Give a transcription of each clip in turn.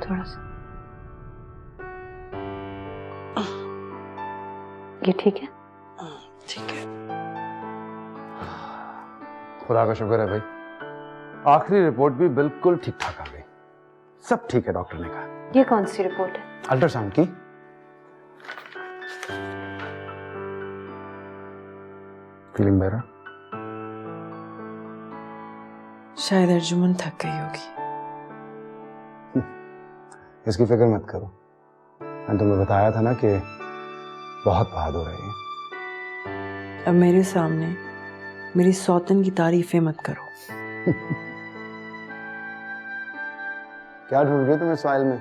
थोड़ा सा ये ठीक है? ठीक है। खुदा का शुक्र है भाई, आखिरी रिपोर्ट भी बिल्कुल ठीक ठाक आ गई। सब ठीक है डॉक्टर ने कहा। ये कौन सी रिपोर्ट है? अल्ट्रासाउंड की। Feeling better? शायद अर्जुमन थक गई होगी। इसकी फिक्र मत करो, मैंने तुम्हें बताया था ना कि बहुत बहादुर है ये। अब मेरे सामने मेरी सौतन की तारीफें मत करो। क्या ढूंढ रही हो तुम इस फाइल में?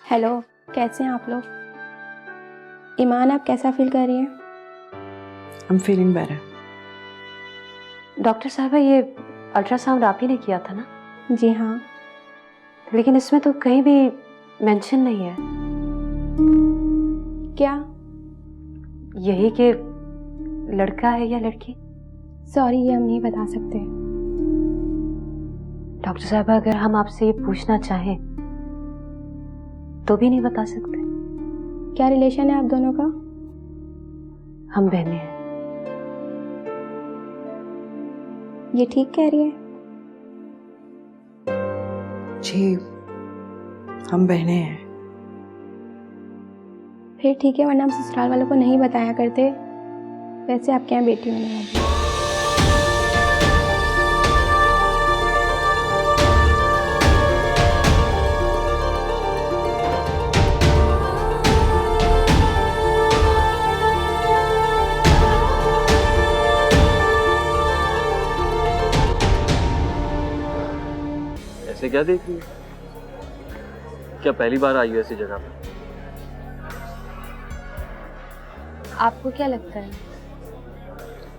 हेलो, कैसे हैं आप लोग? ईमान, आप कैसा फील कर रही हैं? I'm feeling better. डॉक्टर साहबा, ये अल्ट्रासाउंड आप ही ने किया था ना? जी हाँ। लेकिन इसमें तो कहीं भी मेंशन नहीं है। क्या? यही कि लड़का है या लड़की? सॉरी, ये हम नहीं बता सकते। डॉक्टर साहबा, अगर हम आपसे ये पूछना चाहें तो भी नहीं बता सकते? क्या रिलेशन है आप दोनों का? हम बहनें हैं। ये ठीक कह रही है? जी, हम बहनें हैं। फिर ठीक है, वरना हम ससुराल वालों को नहीं बताया करते। वैसे आपके यहाँ बेटी होने वाली है। ऐसे क्या देख रही हो? क्या पहली बार आई हो ऐसी जगह पर? आपको क्या लगता है?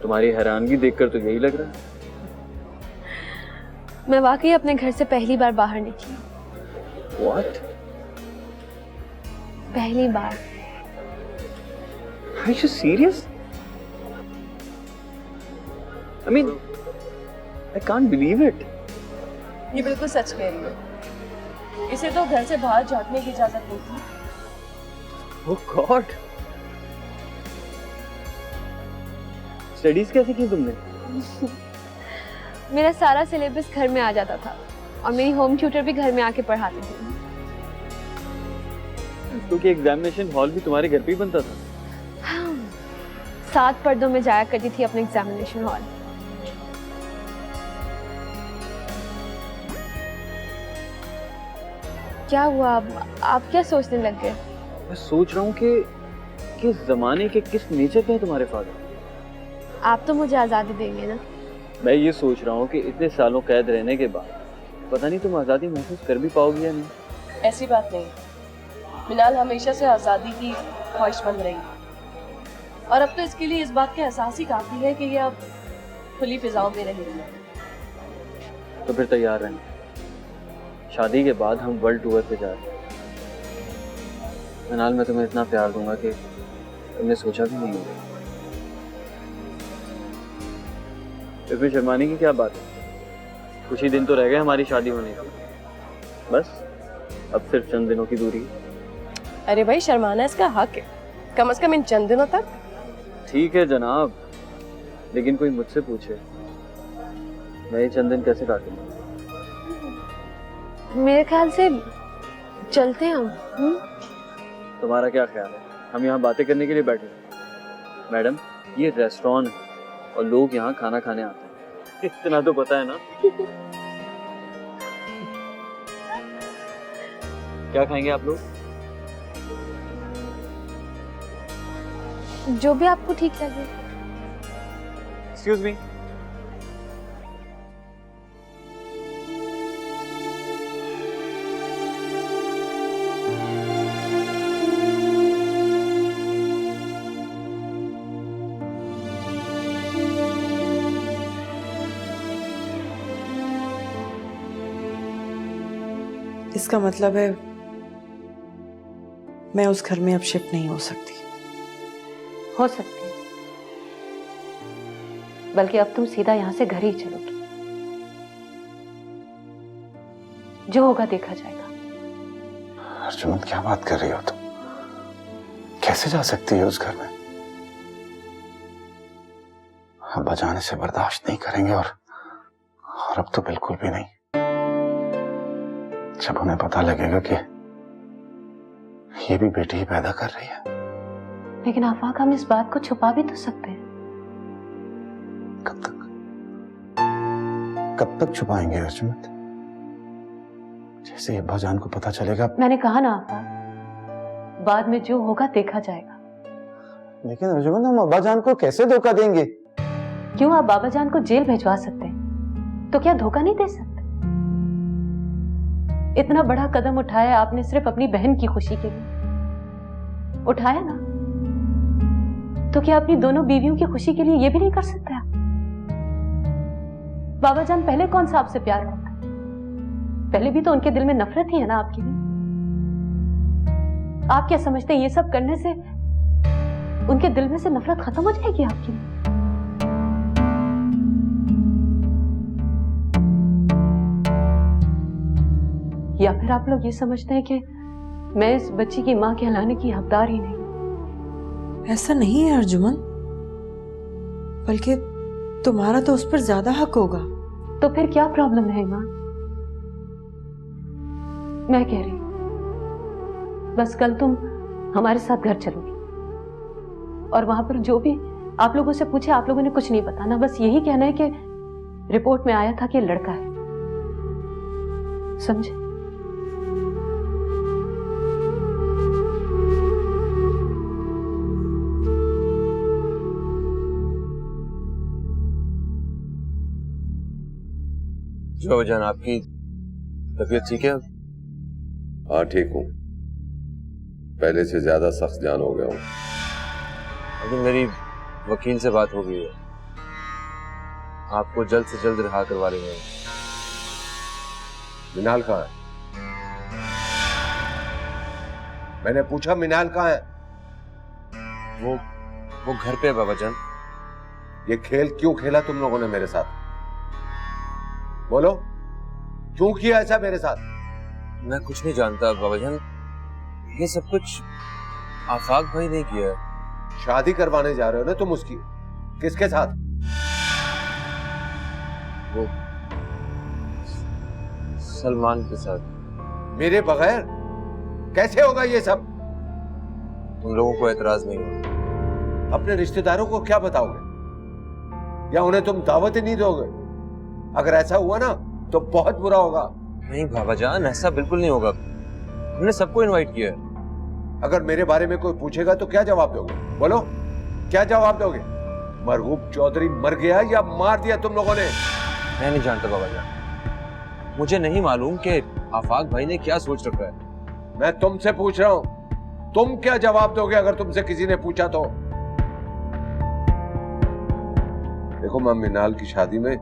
तुम्हारी हैरानगी देखकर तो यही लग रहा है। मैं वाकई अपने घर से पहली बार बाहर निकली। What? पहली बार। Are you serious? I mean, I can't believe it. ये बिल्कुल सच कह रही हो। इसे तो घर से बाहर झांकने की इजाजत नहीं थी। Oh God. स्टडीज कैसे की तुमने? मेरा सारा सिलेबस घर में आ जाता था और मेरी होम ट्यूटर भी घर में आके पढ़ाती थी। क्योंकि एग्जामिनेशन हॉल भी तुम्हारे घर पे ही बनता था। हाँ, 7 पर्दों में जाया करती थी अपने एग्जामिनेशन हॉल। क्या हुआ? आप क्या सोचने लग गए? मैं सोच रहा हूँ कि किस जमाने के किस नेचर पे है तुम्हारे फादर। आप तो मुझे आज़ादी देंगे ना? मैं ये सोच रहा हूँ कि इतने सालों कैद रहने के बाद पता नहीं तुम आज़ादी महसूस कर भी पाओगी या नहीं। ऐसी बात नहीं। मिनाल हमेशा से आज़ादी की ख्वाहिशमंद रही और अब तो इसके लिए इस बात का एहसास ही काफी है कि ये अब खुली फिजाओं में रहेगी। तो फिर तैयार रहें, शादी के बाद हम वर्ल्ड टूर पे जा रहे हैं। मिनाल, मैं तुम्हें इतना प्यार दूंगा कि तुमने सोचा भी नहीं होगा। इसमें शर्माने की क्या बात है? कुछ ही दिन तो रह गए हमारी शादी होने की। बस अब सिर्फ चंद दिनों की दूरी है। अरे भाई, शर्माना इसका हक है, कम से कम इन चंद दिनों तक। ठीक है जनाब, लेकिन कोई मुझसे पूछे मैं ये चंद दिन कैसे काटूंगा? मेरे ख्याल से चलते हैं हम। तुम्हारा क्या ख्याल है? हम यहाँ बातें करने के लिए बैठे हैं। मैडम, ये रेस्टोरेंट है और लोग यहाँ खाना खाने आते हैं, इतना तो पता है ना। क्या खाएंगे आप लोग? जो भी आपको ठीक लगे। Excuse me. इसका मतलब है मैं उस घर में अब शिफ्ट नहीं हो सकती। हो सकती है, बल्कि अब तुम सीधा यहां से घर ही चलोगी। जो होगा देखा जाएगा। अर्जुमन, क्या बात कर रही हो तुम? कैसे जा सकती है उस घर में? अब्बा जाने से बर्दाश्त नहीं करेंगे और अब तो बिल्कुल भी नहीं। जब उन्हें पता लगेगा कि ये भी बेटी ही पैदा कर रही है। लेकिन आफाक, हम इस बात को छुपा भी तो सकते हैं। कब तक छुपाएंगे अर्जुमन? जैसे ही अब्बा जान को पता चलेगा। मैंने कहा ना आफाक, बाद में जो होगा देखा जाएगा। लेकिन अर्जुमन, हम अब्बा जान को कैसे धोखा देंगे? क्यों, आप बाबा जान को जेल भिजवा सकते हैं, तो क्या धोखा नहीं दे सकते? इतना बड़ा कदम उठाया आपने सिर्फ अपनी बहन की खुशी के लिए, उठाया ना, तो क्या अपनी दोनों बीवियों की खुशी के लिए ये भी नहीं कर सकते आप? बाबा जान पहले कौन सा आपसे प्यार करता? पहले भी तो उनके दिल में नफरत ही है ना आपके लिए। आप क्या समझते हैं ये सब करने से उनके दिल में से नफरत खत्म हो जाएगी आपके लिए? या फिर आप लोग ये समझते हैं कि मैं इस बच्ची की मां कहलाने की हकदार ही नहीं? ऐसा नहीं है अर्जुमन, बल्कि तुम्हारा तो उस पर ज्यादा हक होगा। तो फिर क्या प्रॉब्लम है ईमान? मैं कह रही हूं बस कल तुम हमारे साथ घर चलोगी और वहां पर जो भी आप लोगों से पूछे, आप लोगों ने कुछ नहीं बताना, बस यही कहना है कि रिपोर्ट में आया था कि लड़का है। समझे? जो जान, आपकी तबीयत ठीक है? हाँ ठीक हूँ, पहले से ज्यादा सख्त जान हो गया हूँ। अभी मेरी वकील से बात हो गई है, आपको जल्द से जल्द रिहा करवा लेंगे। मिनाल कहाँ है? मैंने पूछा मिनाल कहाँ है? वो घर पे है बाबा जान। ये खेल क्यों खेला तुम लोगों ने मेरे साथ? बोलो, क्यों किया ऐसा मेरे साथ? मैं कुछ नहीं जानता बाबा जान, ये सब कुछ आफाक भाई ने किया है। शादी करवाने जा रहे हो ना तुम उसकी? किसके साथ? वो सलमान के साथ। मेरे बगैर कैसे होगा ये सब? तुम लोगों को एतराज नहीं होगा? अपने रिश्तेदारों को क्या बताओगे, या उन्हें तुम दावत ही नहीं दोगे? अगर ऐसा हुआ ना तो बहुत बुरा होगा। नहीं बाबा जान, ऐसा बिल्कुल नहीं होगा, हमने सबको इनवाइट किया है। अगर मेरे बारे में कोई पूछेगा तो क्या जवाब दोगे? बोलो, क्या जवाब दोगे? मरगूब चौधरी मर गया या मार दिया तुम लोगों ने? मैं नहीं जानता बाबा जान, मुझे नहीं मालूम कि आफाक भाई ने क्या सोच रखा है। मैं तुमसे पूछ रहा हूं, तुम क्या जवाब दोगे अगर तुमसे किसी ने पूछा तो? देखो, मैं मिनाल की शादी में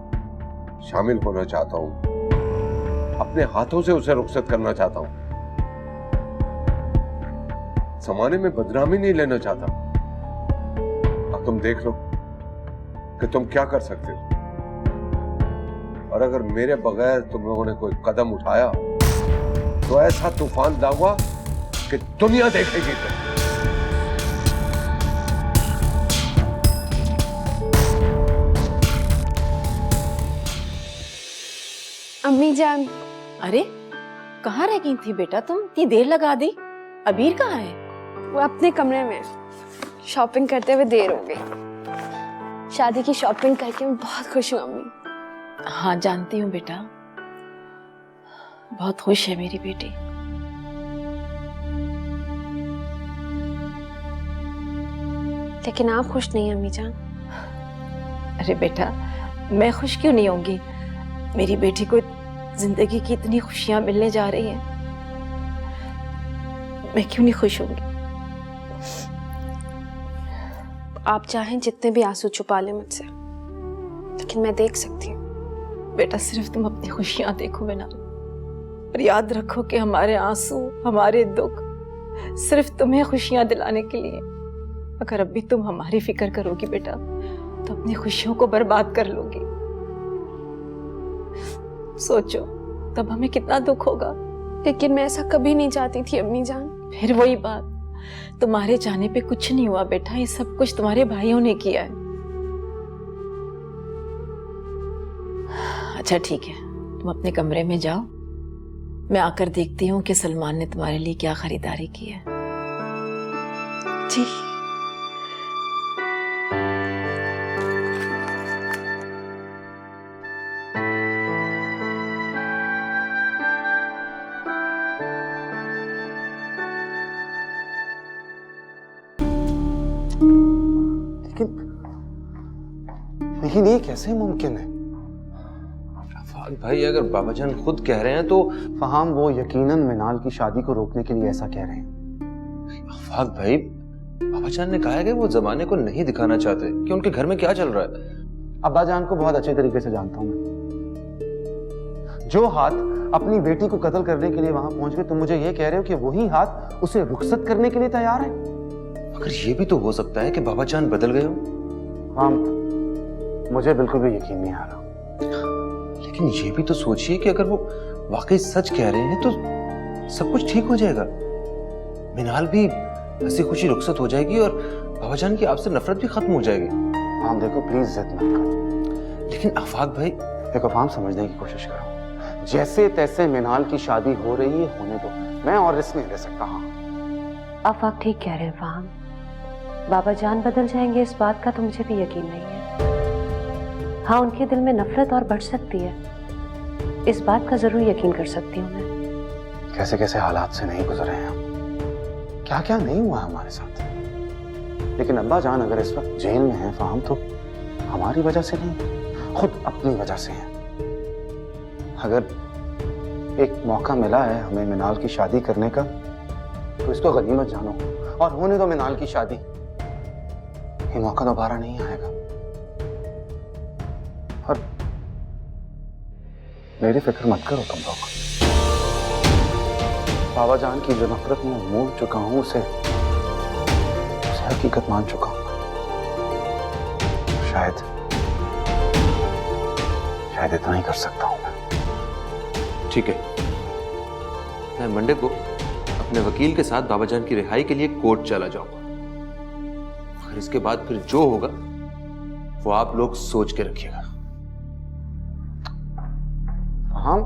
शामिल होना चाहता हूं, अपने हाथों से उसे रुखसत करना चाहता हूं, जमाने में बदनामी नहीं लेना चाहता। अब तुम देख लो कि तुम क्या कर सकते हो, और अगर मेरे बगैर तुम लोगों ने कोई कदम उठाया तो ऐसा तूफान लाऊंगा कि दुनिया देखेगी तुम। अम्मी जान। अरे कहाँ रह गई थी बेटा तुम? इतनी देर लगा दी। अबीर कहाँ है? वो अपने कमरे में, शॉपिंग करते हुए देर हो गई। शादी की शॉपिंग करके मैं बहुत खुश हूँ अम्मी। हाँ जानती हूँ बेटा, बहुत खुश है मेरी बेटी। लेकिन आप खुश नहीं अम्मी जान। अरे बेटा, मैं खुश क्यों नहीं होंगी? मेरी बेटी को जिंदगी की इतनी खुशियां मिलने जा रही हैं, मैं क्यों नहीं खुश होंगी? आप चाहें जितने भी आंसू छुपा लें मुझसे, लेकिन मैं देख सकती हूँ। बेटा सिर्फ तुम अपनी खुशियां देखो बिना, और याद रखो कि हमारे आंसू, हमारे दुख सिर्फ तुम्हें खुशियां दिलाने के लिए। अगर अब भी तुम हमारी फिक्र करोगी बेटा, तो अपनी खुशियों को बर्बाद कर लोगी। सोचो तब हमें कितना दुख होगा। लेकिन मैं ऐसा कभी नहीं चाहती थी अम्मी जान। फिर वही बात, तुम्हारे जाने पे कुछ नहीं हुआ बेटा, ये सब कुछ तुम्हारे भाइयों ने किया है। अच्छा ठीक है, तुम अपने कमरे में जाओ, मैं आकर देखती हूँ कि सलमान ने तुम्हारे लिए क्या खरीदारी की है। जी। लेकिन ये कैसे मुमकिन है? आफाक भाई, अगर बाबाजान खुद कह रहे हैं तो फहाम वो यकीनन मिनाल की शादी को रोकने के लिए ऐसा कह रहे हैं। आफाक भाई, बाबाजान ने कहा है कि वो जमाने को नहीं दिखाना चाहते कि उनके घर में क्या चल रहा है। अब्बा जान को बहुत अच्छे तरीके से जानता हूं मैं। जो हाथ अपनी बेटी को कत्ल करने के लिए वहां पहुंच गए, तुम मुझे ये कह रहे हो कि वही हाथ उसे रुखसत करने के लिए तैयार है? मगर ये भी तो हो सकता है कि बाबाजान बदल गए हो। हाँ, मुझे बिल्कुल भी यकीन नहीं आ रहा। लेकिन ये भी तो सोचिए कि अगर वो वाकई सच कह रहे हैं तो सब कुछ ठीक हो जाएगा। मिनाल भी हंसी खुशी रुखसत हो जाएगी और बाबाजान की आपसे नफरत भी खत्म हो जाएगी। फाहम देखो, प्लीज जिद मत करो। लेकिन आफाक भाई, देखो फाहम, समझने की कोशिश करो। जैसे तैसे मिनाल की शादी हो रही है, होने दो, मैं और रिस्क नहीं ले सकता। हाँ आप ठीक कह रहे हैं फाहम, बाबा जान बदल जाएंगे इस बात का तो मुझे भी यकीन नहीं है। हाँ, उनके दिल में नफरत और बढ़ सकती है, इस बात का जरूर यकीन कर सकती हूँ मैं। कैसे कैसे हालात से नहीं गुजरे हैं हम, क्या क्या नहीं हुआ हमारे साथ। लेकिन अब्बा जान अगर इस वक्त जेल में हैं फाहम, तो हमारी वजह से नहीं, खुद अपनी वजह से हैं। अगर एक मौका मिला है हमें मिनाल की शादी करने का, तो इसको गनीमत जानो और होने दो मिनाल की शादी। ये मौका दोबारा नहीं आएगा। और मेरी फिक्र मत करो तुम लोग। बाबा जान की जो नफरत में मूल चुका हूं, उसे हकीकत मान चुका हूं। शायद इतना ही कर सकता हूं मैं। ठीक है, मैं मंडे को अपने वकील के साथ बाबाजान की रिहाई के लिए कोर्ट चला जाऊंगा। और इसके बाद फिर जो होगा वो आप लोग सोच के रखिएगा। हाँ,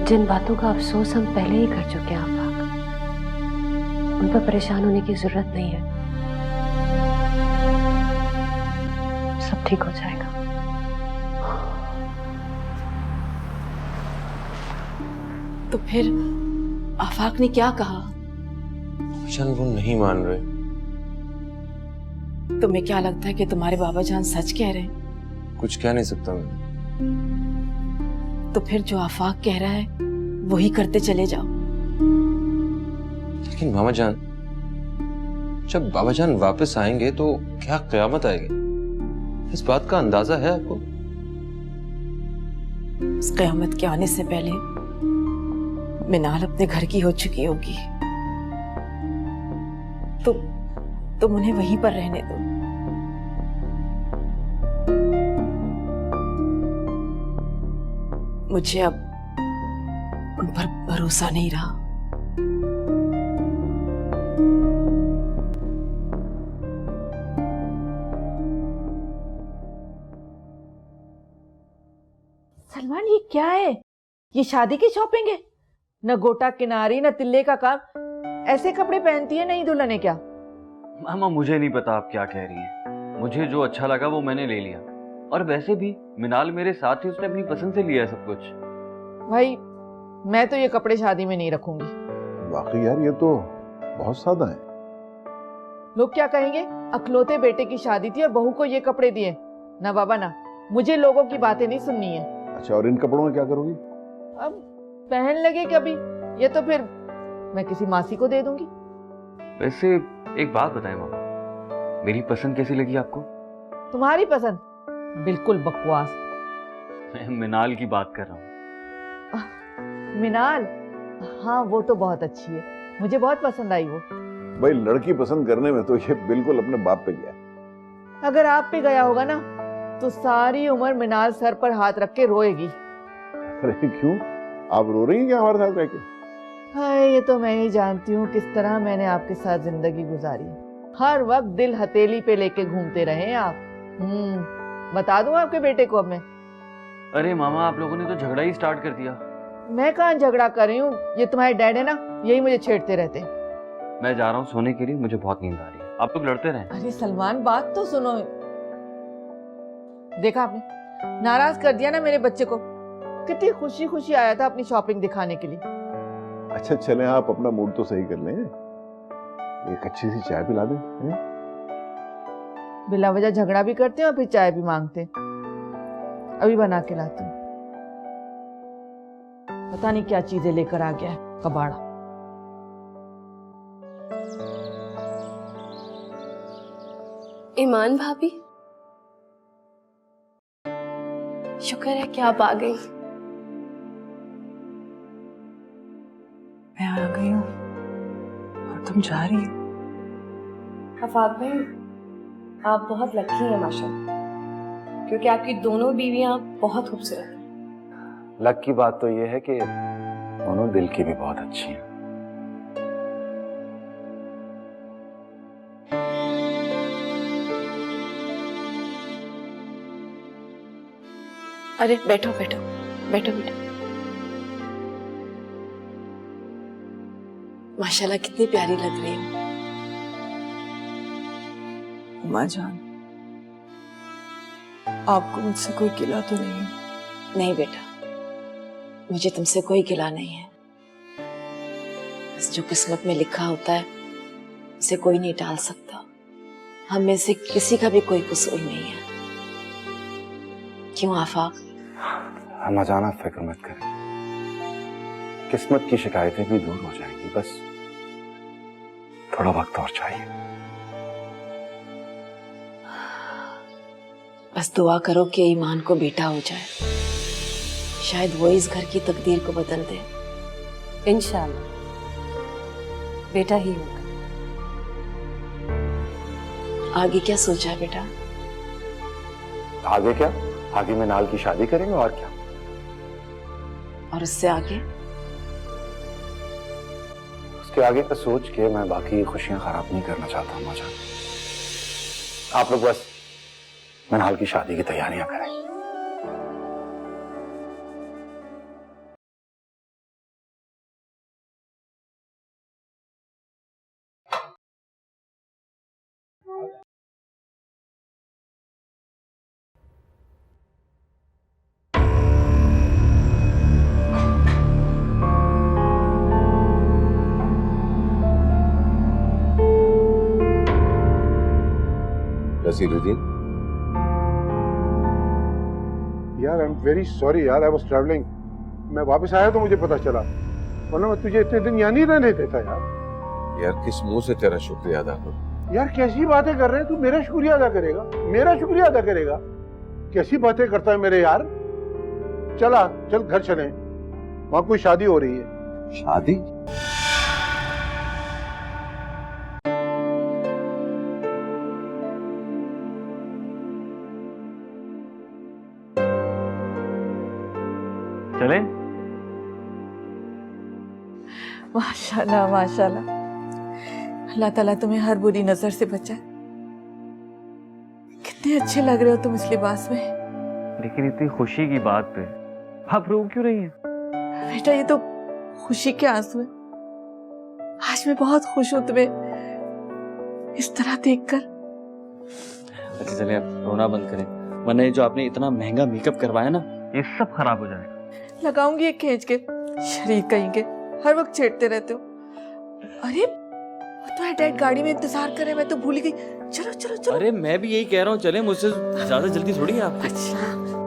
जिन बातों का अफसोस हम पहले ही कर चुके हैं आफाक, उन पर परेशान होने की जरूरत नहीं है। सब ठीक हो जाएगा। तो फिर आफाक ने क्या कहा? बाबाजान वो नहीं मान रहे। तुम्हें क्या लगता है कि तुम्हारे बाबाजान सच कह रहे हैं? कुछ कह नहीं सकता मैं। तो फिर जो आफाक कह रहा है वही करते चले जाओ। लेकिन मामा जान, जब बाबाजान वापस आएंगे तो क्या कयामत आएगी, इस बात का अंदाजा है आपको? उस कयामत के आने से पहले मिनाल अपने घर की हो चुकी होगी। तुम उन्हें वहीं पर रहने दो। मुझे अब उन पर भरोसा नहीं रहा। सलमान, ये क्या है? ये शादी की शॉपिंग है? न गोटा किनारी न तिल्ले का काम, ऐसे कपड़े पहनती है नहीं दुल्हन है क्या? मामा मुझे नहीं पता आप क्या कह रही हैं। मुझे जो अच्छा लगा वो मैंने ले लिया। और वैसे भी मिनाल मेरे साथ ही, उसने अपनी पसंद से लिया सब कुछ। भाई, मैं तो ये कपड़े शादी में नहीं रखूंगी। वाकई यार, ये तो बहुत सादा है। लोग क्या कहेंगे? अखलौते बेटे की शादी थी और बहू को ये कपड़े दिए। ना बाबा ना, मुझे लोगों की बातें नहीं सुननी है। अच्छा, और इन कपड़ों में क्या करोगी? अब पहन लगे कभी, ये तो फिर मैं किसी मासी को दे दूंगी। वैसे एक बात बताएं मामा, मेरी पसंद कैसी लगी आपको? तुम्हारी पसंद बिल्कुल बकवास। मैं मिनाल की बात कर रहा हूँ। मिनाल? हाँ, वो तो बहुत अच्छी है, मुझे बहुत पसंद आई वो। भाई लड़की पसंद करने में तो ये बिल्कुल अपने बाप पे गया है। अगर आप पे गया होगा ना तो सारी उम्र मिनाल सर पर हाथ रख के रोएगी। अरे क्यों, आप रो रही हैं क्या हमारे साथ रह के? हाय, ये तो मैं ही जानती हूँ किस तरह मैंने आपके साथ जिंदगी गुजारी। हर वक्त दिल हथेली पे लेके घूमते रहे हैं आप। बता दूं आपके बेटे को अब मैं? अरे मामा, आप लोगों ने तो झगड़ा ही स्टार्ट कर दिया। मैं कहाँ झगड़ा कर रही हूँ, ये तुम्हारे डैड है ना, यही मुझे छेड़ते रहते हैं। मैं जा रहा हूँ सोने के लिए, मुझे बहुत नींद आ रही है। आप लोग लड़ते रहें। अरे सलमान, बात तो सुनो। देखा आपने, नाराज कर दिया ना मेरे बच्चे को। कितनी खुशी खुशी आया था अपनी शॉपिंग दिखाने के लिए। अच्छा चलें, आप अपना मूड तो सही कर लें, एक अच्छी सी चाय पिला दें। बिला वजह झगड़ा भी करते हैं और फिर चाय भी मांगते। अभी बना के लाती हूँ। पता नहीं क्या चीजें लेकर आ गया है कबाड़ा। ईमान भाभी, शुक्र है कि आप आ गई। मैं आ गई हूँ और तुम जा रही हो। आफाक भाई, आप बहुत लकी हैं माशाल्लाह, क्योंकि आपकी दोनों बीवियां बहुत खूबसूरत हैं। लक की बात तो ये है कि दोनों दिल की भी बहुत अच्छी हैं। अरे बैठो बैठो बैठो बेटा। माशाल्लाह कितनी प्यारी लग रही हो। उमा जान, आपको मुझसे कोई गिला तो नहीं है? नहीं बेटा, मुझे तुमसे कोई गिला नहीं है। बस जो किस्मत में लिखा होता है उसे कोई नहीं टाल सकता। हम में से किसी का भी कोई कसूर नहीं है। क्यों आफाक? हम जाना, फिक्र मत करें, किस्मत की शिकायतें भी दूर हो जाएंगी। बस थोड़ा वक्त और चाहिए। बस दुआ करो कि ईमान को बेटा हो जाए, शायद वो इस घर की तकदीर को बदल दे। इंशाल्लाह बेटा ही होगा। आगे क्या सोचा है बेटा? आगे क्या, आगे मिनाल की शादी करेंगे और क्या। और उससे आगे? उसके आगे का सोच के मैं बाकी खुशियां खराब नहीं करना चाहता हूं जान। आप लोग बस मिनाल की शादी की तैयारियां करें। नसीरुद्दीन, यार आई एम वेरी सॉरी यार, आई वाज ट्रैवलिंग। मैं वापस आया तो मुझे पता चला, वरना मैं तुझे इतने दिन यहाँ नहीं रहने देता यार। यार किस मुंह से तेरा शुक्रिया अदा करूं? यार कैसी बातें कर रहे हैं, तू मेरा शुक्रिया अदा करेगा? मेरा शुक्रिया अदा करेगा? कैसी बातें करता है मेरे यार। चला चल घर चलें, वहां कोई शादी हो रही है। शादी? चले? माशाल्लाह माशाल्लाह, अल्लाह ताला तुम्हें हर बुरी नजर से बचाए। कितने अच्छे लग रहे हो तुम इस लिबास में। लेकिन इतनी खुशी की बात पे आप रो क्यों रही हैं? बेटा ये तो खुशी के आंसू है। आज मैं बहुत खुश हूँ तुम्हें इस तरह देखकर। अच्छा चले, अब रोना बंद करें, वरना ये जो आपने इतना महंगा मेकअप करवाया ना, ये सब खराब हो जाएगा। लगाऊंगी एक खींच के, शरीर कहेंगे, हर वक्त छेड़ते रहते हो। अरे तुम्हारा डैड गाड़ी में इंतजार करे, मैं तो भूल गई। चलो चलो चलो। अरे मैं भी यही कह रहा हूँ, चले, मुझसे ज्यादा जल्दी थोड़ी है आपको। अच्छा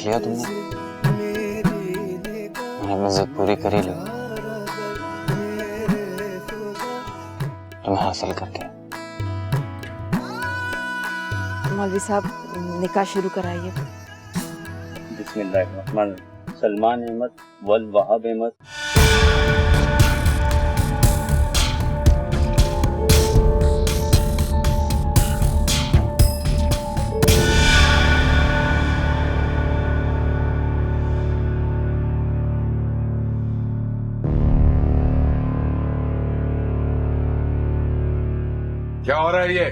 लिया तुमने, मैंने अपनी जिद पूरी कर ही ली। तुम्हें हासिल करके। मौलवी साहब निकाह शुरू कराइए। बिस्मिल्लाहिर्रहमान, सलमान अहमद वल वहाब अहमद। क्या हो रहा है ये?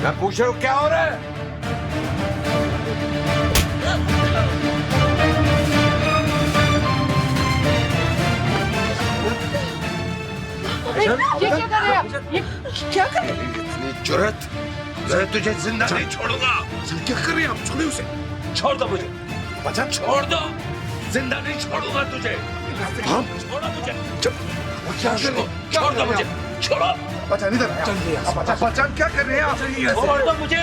मैं पूछ रहा हूँ क्या हो रहा है? ये क्या कर रहे हैं आप? ये क्या कर रहे हैं? इतनी जुर्रत, मैं तुझे जिंदा नहीं छोड़ूंगा। क्या कर रहे हैं आप? छोड़ो उसे, छोड़ दो मुझे। बचा, छोड़ दो, जिंदा नहीं छोड़ूंगा तुझे। हम छोड़ो मुझे, क्या कर रहे? छोड़ दो मुझे, छोड़ो। बचा नहीं रहा। बचा, बचा क्या कर रहे हैं आप? छोड़ दो मुझे,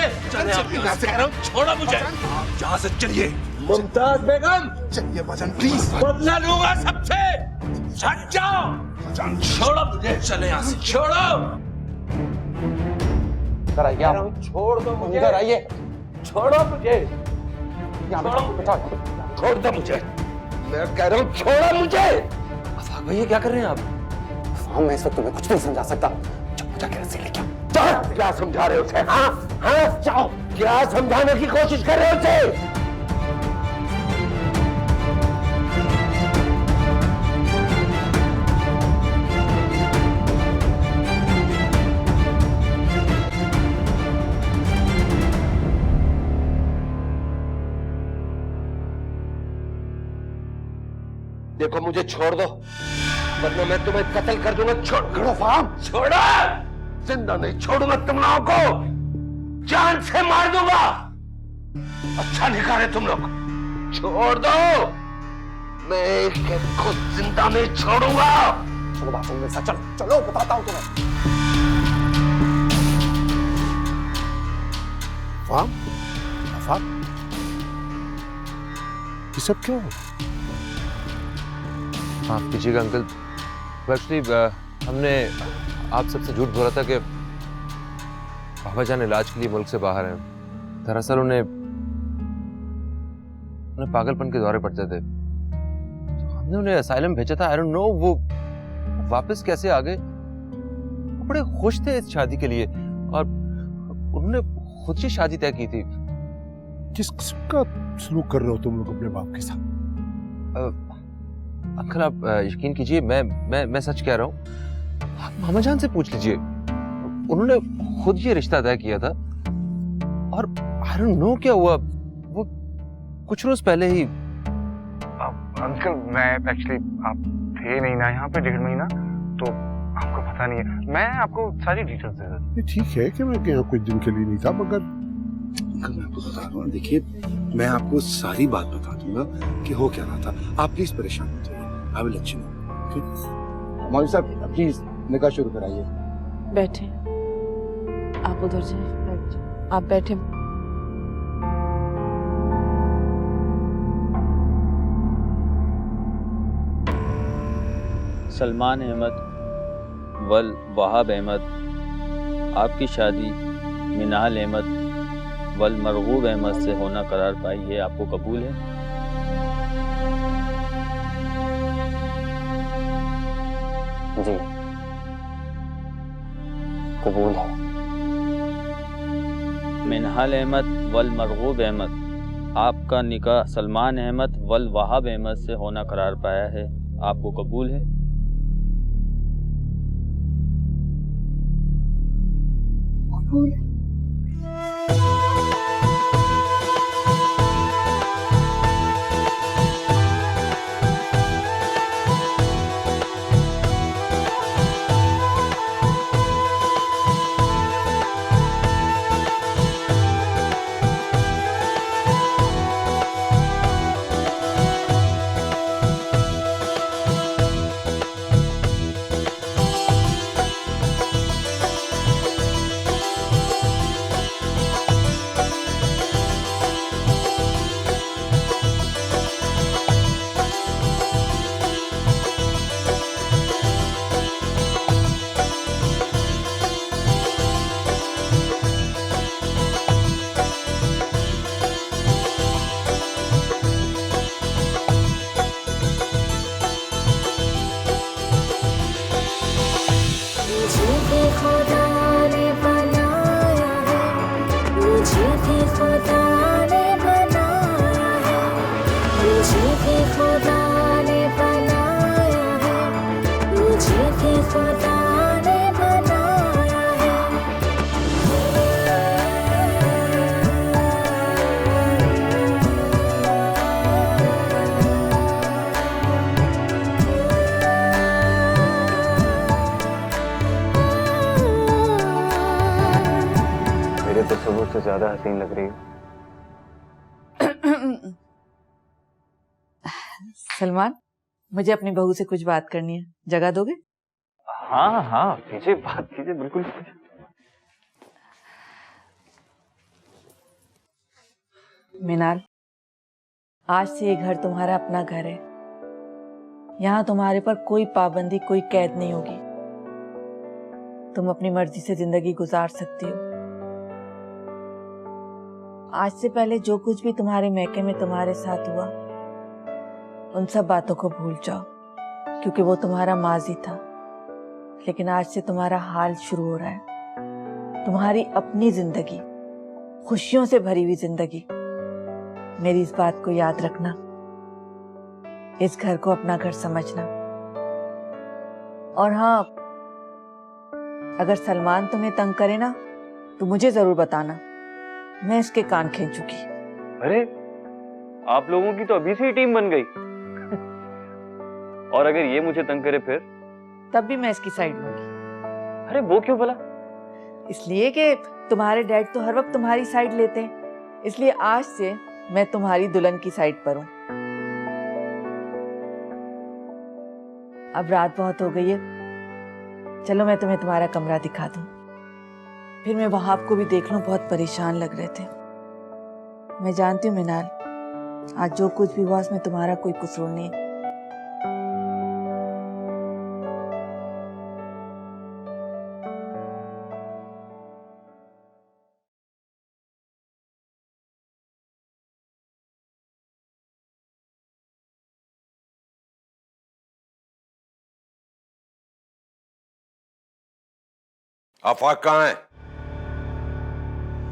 छोड़ो मुझे, यहाँ से चलिए। मुमताज बेगम, चलिए बचन प्लीज। बदला लूंगा सबसे, हट जाओ। छोड़ो मुझे, चले यहाँ से, छोड़ो। छोड़ दो मुझे, इधर आइए। छोड़ो मुझे, छोड़ दो मुझे, मैं कह रहा हूँ छोड़ो मुझे। अफाक भैया क्या कर रहे हैं आप? हाँ, मैं इस वक्त तुम्हें कुछ नहीं समझा सकता। जाके रस्सी लेके आओ। जाओ, क्या समझा रहे हो उसे? हाँ हाँ, जाओ, क्या समझाने की कोशिश कर रहे हो उसे? देखो मुझे छोड़ दो, वरना मैं तुम्हें कत्ल कर दूंगा। छोड़ो फाम, छोड़ो। जिंदा नहीं छोड़ूंगा तुम लोगों को, जान से मार दूंगा। अच्छा नहीं कर रहे तुम लोग, छोड़ दो। मैं एक को जिंदा नहीं छोड़ूंगा। चलो बात मेरे साथ, चलो चलो, बताता हूँ तुम्हें। फाम, फाम, ये सब क्यों? माफ कीजिएगा अंकल, एक्चुअली हमने आप सबसे झूठ बोला था कि बाबा जान इलाज के लिए मुल्क से बाहर हैं। दरअसल उन्हें पागलपन के दौरे पड़ते थे, तो हमने उन्हें असाइलम भेजा था। आई डोंट नो वो वापस कैसे आ गए। वो बड़े खुश थे इस शादी के लिए और उन्होंने खुद से शादी तय की थी। किस किस्म का सलूक कर रहे हो तुम लोग अपने बाप के साथ? अंकल आप यकीन कीजिए, मैं सच कह रहा हूँ। आप मामा जान से पूछ लीजिए, उन्होंने खुद ये रिश्ता तय किया था। और आई डोंट नो क्या हुआ, वो कुछ रोज पहले ही। अंकल मैं एक्चुअली, आप थे नहीं ना यहाँ पे 1.5 महीना, तो आपको पता नहीं है। मैं आपको सारी डिटेल्स दे देता हूँ। ये ठीक है कि मैं यहाँ कुछ दिन के लिए नहीं था, मगर मैं आपको बता रहा हूँ। देखिए, मैं आपको सारी बात बता दूंगा कि हो क्या रहा था। आप प्लीज परेशान मत होइए। I will let you know. मौलवी साहब प्लीज निकाह शुरू कराइए। बैठे, आप उधर जाए, आप बैठे। सलमान अहमद वल वहाब अहमद, आपकी शादी मिनाल अहमद वल मरगूब अहमद से होना करार पाई है। आपको कबूल है? जी कबूल है। मिनाल अहमद वल मरगूब अहमद, आपका निकाह सलमान अहमद वल वहाब अहमद से होना करार पाया है। आपको कबूल है? कबूल। मुझे भी खुदा ने बनाया है, मुझे भी खुदा ने बनाया है, मुझे भी खुदा ने बनाया है। मेरे तस्वुर से ज्यादा हसीन लग रही हो। सलमान, मुझे अपनी बहू से कुछ बात करनी है, जगह दोगे? हाँ हाँ, कीजिए, बात कीजिए, बिल्कुल। मिनाल, आज से ये घर तुम्हारा अपना घर है। यहाँ तुम्हारे पर कोई पाबंदी, कोई कैद नहीं होगी। तुम अपनी मर्जी से जिंदगी गुजार सकती हो। आज से पहले जो कुछ भी तुम्हारे मैके में तुम्हारे साथ हुआ, उन सब बातों को भूल जाओ, क्योंकि वो तुम्हारा माजी था। लेकिन आज से तुम्हारा हाल शुरू हो रहा है, तुम्हारी अपनी जिंदगी, खुशियों से भरी हुई जिंदगी। मेरी इस बात को याद रखना, इस घर को अपना घर समझना। और हाँ, अगर सलमान तुम्हें तंग करे ना, तो मुझे जरूर बताना, मैं इसके कान खींचूंगी। अरे, आप लोगों की तो अभी से ही टीम बन गई। और अगर ये मुझे तंग करे फिर? तब भी मैं इसकी साइड लूंगी। अरे वो क्यों भला? इसलिए कि तुम्हारे डैड तो हर वक्त तुम्हारी साइड लेते हैं, इसलिए आज से मैं तुम्हारी दुल्हन की साइड पर हूं। अब रात बहुत हो गई है, चलो मैं तुम्हें तुम्हारा कमरा दिखा दूं। फिर मैं वहाब को भी देख लूं, बहुत परेशान लग रहे थे। मैं जानती हूँ मिनाल, आज जो कुछ भी हुआ उसमें तुम्हारा कोई कसूर नहीं है। आफाक कहाँ है?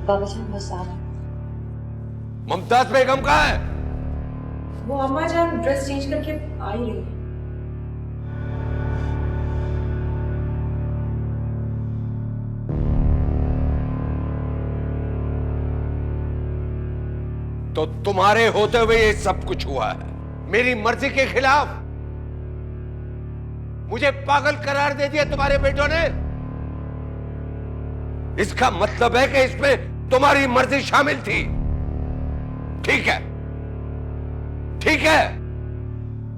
बाबा जान बस आ रहे। मुमताज बेगम कहाँ है? वो अम्मा जान ड्रेस चेंज करके आ ही रही है। तो तुम्हारे होते हुए ये सब कुछ हुआ है, मेरी मर्जी के खिलाफ। मुझे पागल करार दे दिया तुम्हारे बेटों ने। इसका मतलब है कि इसमें तुम्हारी मर्जी शामिल थी। ठीक है, ठीक है,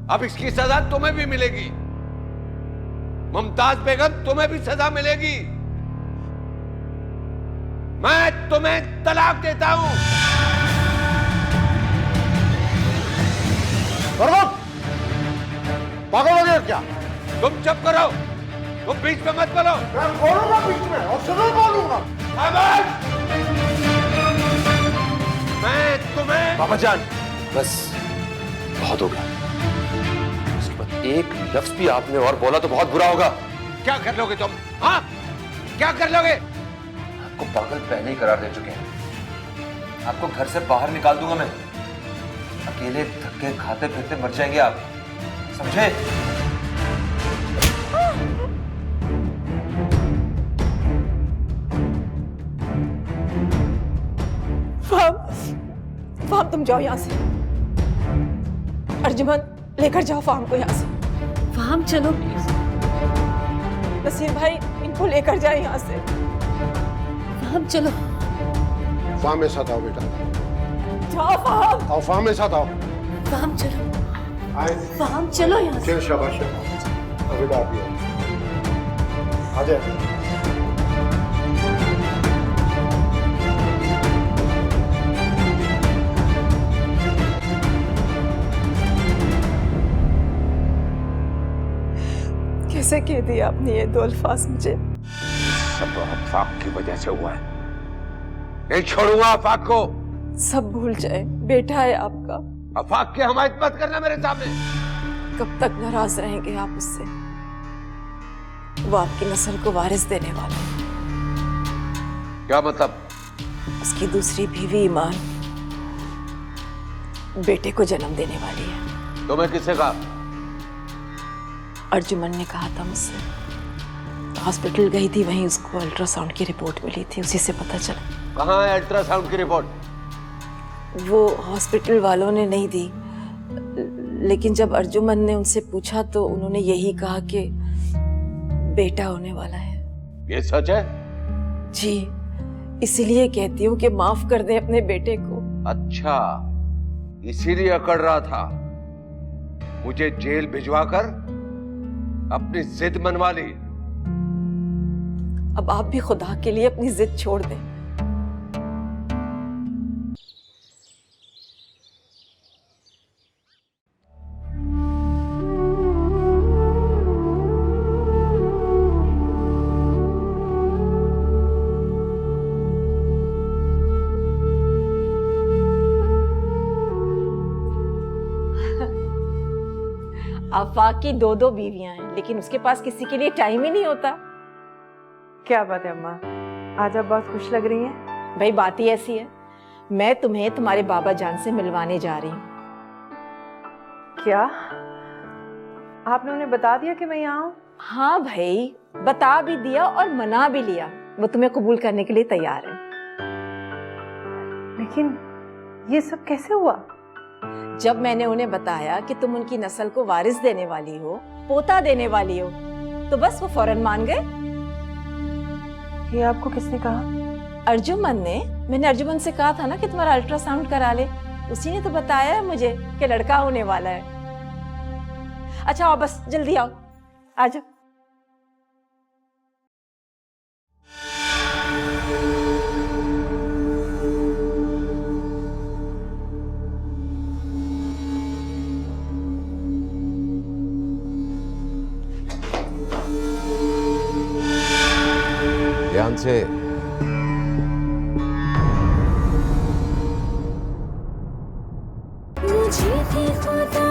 अब इसकी सजा तुम्हें भी मिलेगी। मुमताज बेगम, तुम्हें भी सजा मिलेगी। मैं तुम्हें तलाक देता हूं। पागल हो गए क्या? तुम चुप करो, तुम बीच में मत बोलो। मैं बोलूंगा बीच में, और जरूर बोलूंगा। मैं तुम्हें बाबा जान, बस बहुत हो गया। इसके बाद एक लफ्ज भी आपने और बोला तो बहुत बुरा होगा। क्या कर लोगे तुम? हाँ, क्या कर लोगे? आपको पागल पहले ही करार दे चुके हैं। आपको घर से बाहर निकाल दूंगा मैं। अकेले धक्के खाते फिरते मर जाएंगे आप, समझे? फाहम, तुम जाओ यहाँ से। अर्जुमन, लेकर जाओ फाहम को यहाँ से। फाहम चलो प्लीज। नसीर भाई, इनको लेकर जाए यहाँ से। फाहम चलो। फाहम मेरे साथ आओ बेटा। जाओ फाहम। आओ फाहम मेरे साथ आओ। फाहम चलो। आए। फाहम चलो यहाँ से। चल शाबाश। बेटा आप भी आ जाए। कैसे कह दिया आपने ये दो अल्फाज मुझे? सब आफाक की वजह से हुआ है। नहीं छोड़ूंगा आफाक को। सब भूल जाए, बेटा है आपका। आफाक की हमायत मत करना मेरे सामने। कब तक नाराज रहेंगे आप उससे? वो आपकी नस्ल को वारिस देने वाला है। क्या मतलब? उसकी दूसरी बीवी ईमान बेटे को जन्म देने वाली है। तुम्हें किससे कहा? अर्जुमन ने कहा था मुझसे। हॉस्पिटल गई थी, वहीं उसको अल्ट्रासाउंड की रिपोर्ट मिली थी, उसी से पता चला। कहाँ है अल्ट्रासाउंड की रिपोर्ट? वो हॉस्पिटल वालों ने नहीं दी, लेकिन जब अर्जुमन ने उनसे पूछा तो उन्होंने यही कहा कि बेटा होने वाला है। ये सच है? जी, इसीलिए कहती हूँ कि माफ कर दें अपने बेटे को। अच्छा, इसीलिए अकड़ रहा था, मुझे जेल भिजवाकर अपनी जिद मनवा ली। अब आप भी खुदा के लिए अपनी जिद छोड़ दें। आफाक की 2 बीवियां हैं, लेकिन उसके पास किसी के लिए टाइम ही नहीं होता। क्या बात है अम्मा, आज आप बहुत खुश लग रही हैं। भाई बात ही ऐसी है, मैं तुम्हें तुम्हारे बाबा जान से मिलवाने जा रही हूँ। क्या आपने उन्हें बता दिया कि मैं यहाँ हूँ? हाँ भाई, बता भी दिया और मना भी लिया, वो तुम्हें कबूल करने के लिए तैयार है। लेकिन ये सब कैसे हुआ? जब मैंने उन्हें बताया कि तुम उनकी नस्ल को वारिस देने वाली हो, पोता देने वाली हो, तो बस वो फौरन मान गए। ये आपको किसने कहा? अर्जुमन ने। मैंने अर्जुमन से कहा था ना कि तुम्हारा अल्ट्रासाउंड करा ले, उसी ने तो बताया है मुझे कि लड़का होने वाला है। अच्छा आओ, बस जल्दी आओ, आ जाओ। ध्यान से। मुझे भी खुदा